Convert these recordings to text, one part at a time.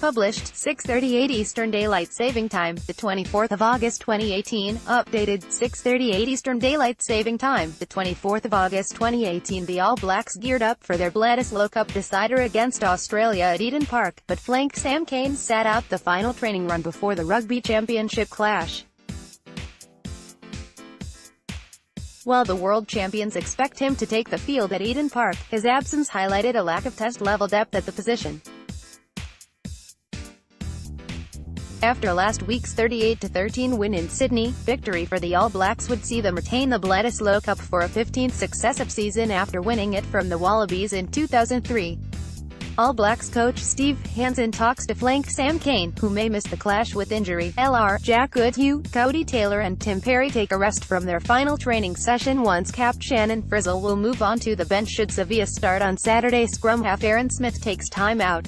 Published, 6:38 Eastern Daylight Saving Time, the 24th of August 2018. Updated, 6:38 Eastern Daylight Saving Time, the 24th of August 2018. The All Blacks geared up for their Bledisloe Cup decider against Australia at Eden Park, but flank Sam Cane sat out the final training run before the Rugby Championship clash. While the world champions expect him to take the field at Eden Park, his absence highlighted a lack of test-level depth at the position. After last week's 38-13 win in Sydney, victory for the All Blacks would see them retain the Bledisloe Cup for a 15th successive season after winning it from the Wallabies in 2003. All Blacks coach Steve Hansen talks to flank Sam Cane, who may miss the clash with injury. Jack Goodhue, Cody Taylor and Tim Perry take a rest from their final training session once capped Shannon Frizzell will move on to the bench should Sevilla start on Saturday. Scrum half Aaron Smith takes time out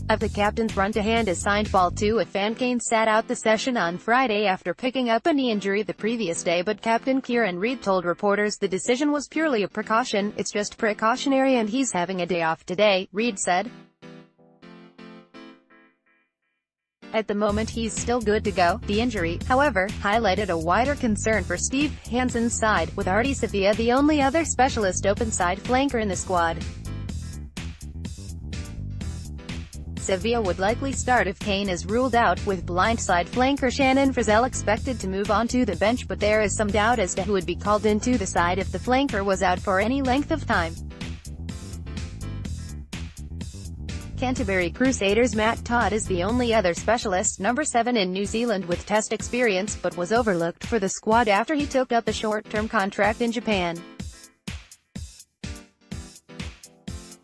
of the captain's run-to-hand assigned ball to a fan. Cane sat out the session on Friday after picking up a knee injury the previous day, but Captain Kieran Reid told reporters the decision was purely a precaution. "It's just precautionary and he's having a day off today," Reid said. At the moment he's still good to go. The injury, however, highlighted a wider concern for Steve Hansen's side, with Ardie Savea the only other specialist open-side flanker in the squad. Sevilla would likely start if Cane is ruled out, with blindside flanker Shannon Frizzell expected to move on to the bench, but there is some doubt as to who would be called into the side if the flanker was out for any length of time. Canterbury Crusaders' Matt Todd is the only other specialist, number 7 in New Zealand with test experience, but was overlooked for the squad after he took up a short-term contract in Japan.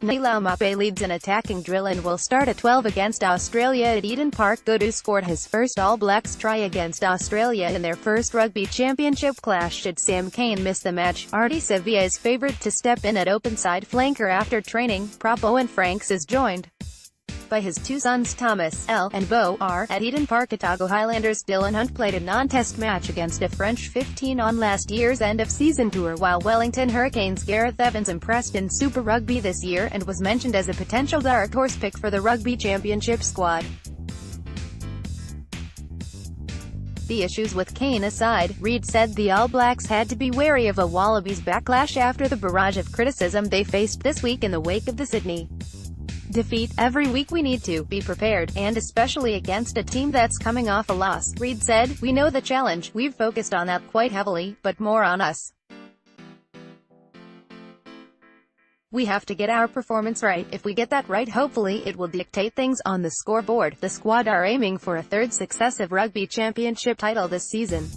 Nailau Mape leads an attacking drill and will start at 12 against Australia at Eden Park. Goodhue scored his first All Blacks try against Australia in their first Rugby Championship clash should Sam Cane miss the match. Ardie Savea is favoured to step in at open-side flanker after training. Prop Owen Franks is joined by his two sons Thomas L. and Beau R. at Eden Park. Otago Highlanders' Dylan Hunt played a non-test match against a French 15 on last year's end-of-season tour, while Wellington Hurricanes' Gareth Evans impressed in Super Rugby this year and was mentioned as a potential dark horse pick for the Rugby Championship squad. The issues with Cane aside, Reid said the All Blacks had to be wary of a Wallabies backlash after the barrage of criticism they faced this week in the wake of the Sydney defeat. "Every week we need to be prepared, and especially against a team that's coming off a loss," Reid said. "We know the challenge, we've focused on that quite heavily, but more on us. We have to get our performance right. If we get that right, hopefully it will dictate things on the scoreboard." The squad are aiming for a third successive Rugby Championship title this season.